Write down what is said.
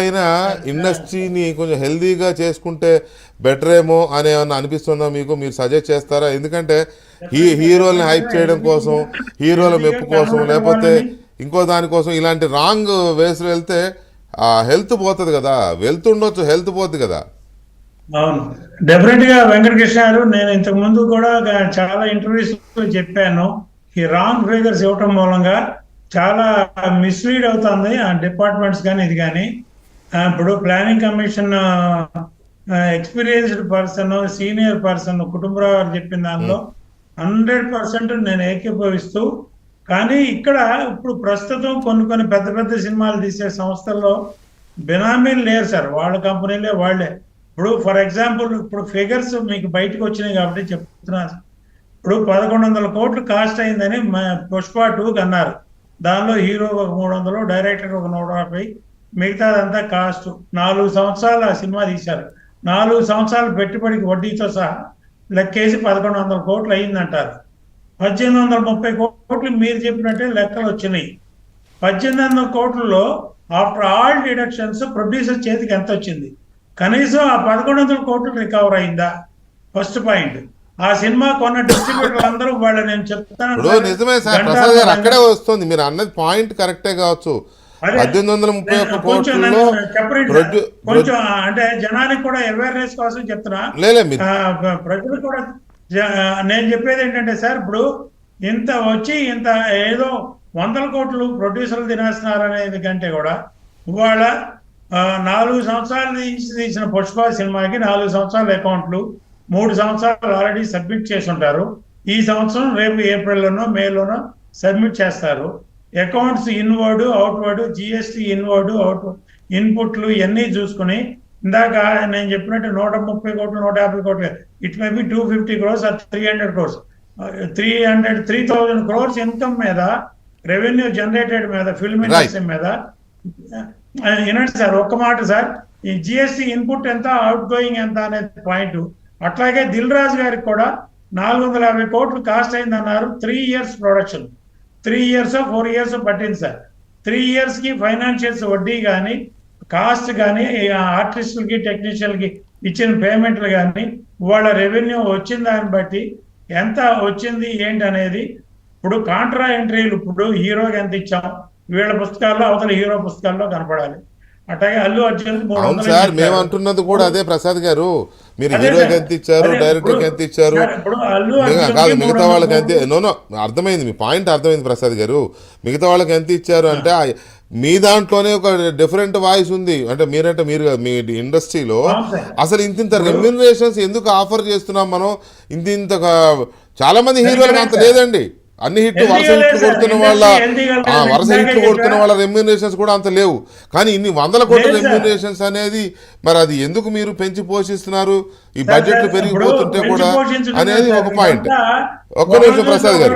అయినా ఇండస్ట్రీని కొంచెం హెల్దీగా చేసుకుంటే బెటర్ ఏమో అని ఏమన్నా అనిపిస్తుందా మీకు? మీరు సజెస్ట్ చేస్తారా? ఎందుకంటే హీరోల్ని హైప్ చేయడం కోసం, హీరోల మెప్పు కోసం, లేకపోతే ఇంకో దానికోసం ఇలాంటి రాంగ్ వేస్లో వెళ్తే హెల్త్ పోతుంది కదా, వెళ్తుండొచ్చు, హెల్త్ పోతుంది కదా. అవును, డెఫినెట్ గా వెంకటకృష్ణ గారు, నేను ఇంతకు ముందు కూడా చాలా ఇంటర్వ్యూస్ చెప్పాను. ఈ రాంగ్ ఫిగర్స్ ఇవ్వటం మూలంగా చాలా మిస్లీడ్ అవుతుంది ఆ డిపార్ట్మెంట్స్ కానీ ఇది కానీ. ఇప్పుడు planning commission experienced person, senior person Kutumbarao గారు చెప్పిన దానిలో 100% నేను ఏకీభవిస్తూ, కానీ ఇక్కడ ఇప్పుడు ప్రస్తుతం కొన్ని పెద్ద పెద్ద సినిమాలు తీసే సంస్థల్లో బినామీలు లేరు సార్, వాళ్ళ కంపెనీలే వాళ్ళే. ఇప్పుడు ఫర్ ఎగ్జాంపుల్ ఇప్పుడు ఫిగర్స్ మీకు బయటకు వచ్చినాయి కాబట్టి చెప్తున్నాను. ఇప్పుడు 1100 కోట్లు కాస్ట్ అయిందని పుష్ప 2కి అన్నారు. దానిలో హీరో ఒక 300, డైరెక్టర్ ఒక 150, మిగతాదంతా కాస్ట్. 4 సంవత్సరాలు ఆ సినిమా తీశారు. 4 సంవత్సరాలు పెట్టుబడికి వడ్డీతో సహా లెక్కేసి 1100 కోట్లు అయిందంటారు. 1830 కోట్లు మీరు చెప్పినట్టే లెక్కలు వచ్చినాయి. 1800 కోట్లలో ఆఫ్టర్ ఆల్ డిడక్షన్స్ ప్రొడ్యూసర్ చేతికి ఎంత వచ్చింది? కనీసం ఆ 1100 కోట్లు రికవర్ అయిందా? First point. ఆ సినిమా కొన్న డిస్ట్రిబ్యూటర్లు అందరూ వాళ్ళు, నేను చెప్తాను నిజమే సార్, ప్రసాద్ గారు అక్కడే వస్తుంది. మీరు అన్నది పాయింట్ కరెక్టే కావచ్చు. 1831 కోట్లలో కొంచెం అంటే జనానికి కూడా అవేర్నెస్ కోసం చెప్తున్నా, ప్రజలు కూడా. నేను చెప్పేది ఏంటంటే సార్, ఇప్పుడు ఇంత వచ్చి ఇంత ఏదో 100 కోట్లు ప్రొడ్యూసర్లు తినేస్తున్నారు అనేది కంటే కూడా ఇవాళ 4 సంవత్సరాల నుంచి తీసిన పుష్ప సినిమాకి 4 సంవత్సరాల అకౌంట్లు 3 సంవత్సరాలు ఆల్రెడీ సబ్మిట్ చేసి ఉంటారు. ఈ సంవత్సరం రేపు ఏప్రిల్లోనో మేలోనో సబ్మిట్ చేస్తారు. Accounts inward outward, GST inward outward, ఇన్పుట్లు ఇవన్నీ చూసుకుని, ఇందాక నేను చెప్పినట్టు 130 కోట్లు 150 కోట్లు, it may be 250 crores or 300 crores, 3,000 crores income మీద, రెవెన్యూ జనరేటెడ్ మీద, ఫిల్మ్ ఇండస్ట్రీ మీద. వినండి సార్, ఒక్క మాట సార్, ఈ జిఎస్టీ ఇన్పుట్ ఎంత, అవుట్ గోయింగ్ ఎంత అనేది పాయింట్. అట్లాగే దిల్ రాజు గారికి కూడా 450 కోట్లు కాస్ట్ అయిందన్నారు. 3 years ప్రొడక్షన్, 3 years 4 years పట్టింది సార్. 3 years కి ఫైనాన్షియల్స్ వడ్డీ కానీ, కాస్ట్ కానీ, ఆర్టిస్టులకి టెక్నీషియన్కి ఇచ్చిన పేమెంట్లు కానీ, వాళ్ళ రెవెన్యూ వచ్చిన దాన్ని బట్టి ఎంత వచ్చింది ఏంటి అనేది. ఇప్పుడు కాంట్రా ఎంట్రీలు, ఇప్పుడు హీరోకి ఎంత ఇచ్చాం, వీళ్ళ పుస్తకాల్లో అవతల హీరో పుస్తకాల్లో కనపడాలి. అట్లాగే అల్లు అర్జున్ సార్, మేము అంటున్నది కూడా అదే ప్రసాద్ గారు. మీరు హీరోకి ఎంత ఇచ్చారు, డైరెక్టర్కి ఎంత ఇచ్చారు కాదు, మిగతా వాళ్ళకి ఎంత. నో అర్థమైంది, మీ పాయింట్ అర్థమైంది ప్రసాద్ గారు. మిగతా వాళ్ళకి ఎంత ఇచ్చారు అంటే మీ దాంట్లోనే ఒక డిఫరెంట్ వాయిస్ ఉంది. అంటే మీరంటే మీరు మీ ఇండస్ట్రీలో అసలు ఇంత రెమ్యూనరేషన్స్ ఎందుకు ఆఫర్ చేస్తున్నాం మనం? ఇంత చాలా మంది హీరోలకు అంత లేదండి. అన్ని వరుస హిట్లు కొడుతున్న వాళ్ళ రెమ్యూనరేషన్స్ కూడా అంత లేవు. కానీ ఇన్ని 100 కోట్ల రెమ్యూనరేషన్స్ అనేది మరి అది ఎందుకు మీరు పెంచి పోషిస్తున్నారు? ఈ బడ్జెట్లు పెరిగిపోతుంటే కూడా అనేది ఒక పాయింట్. ఒక్క నిమిషం ప్రసాద్ గారు.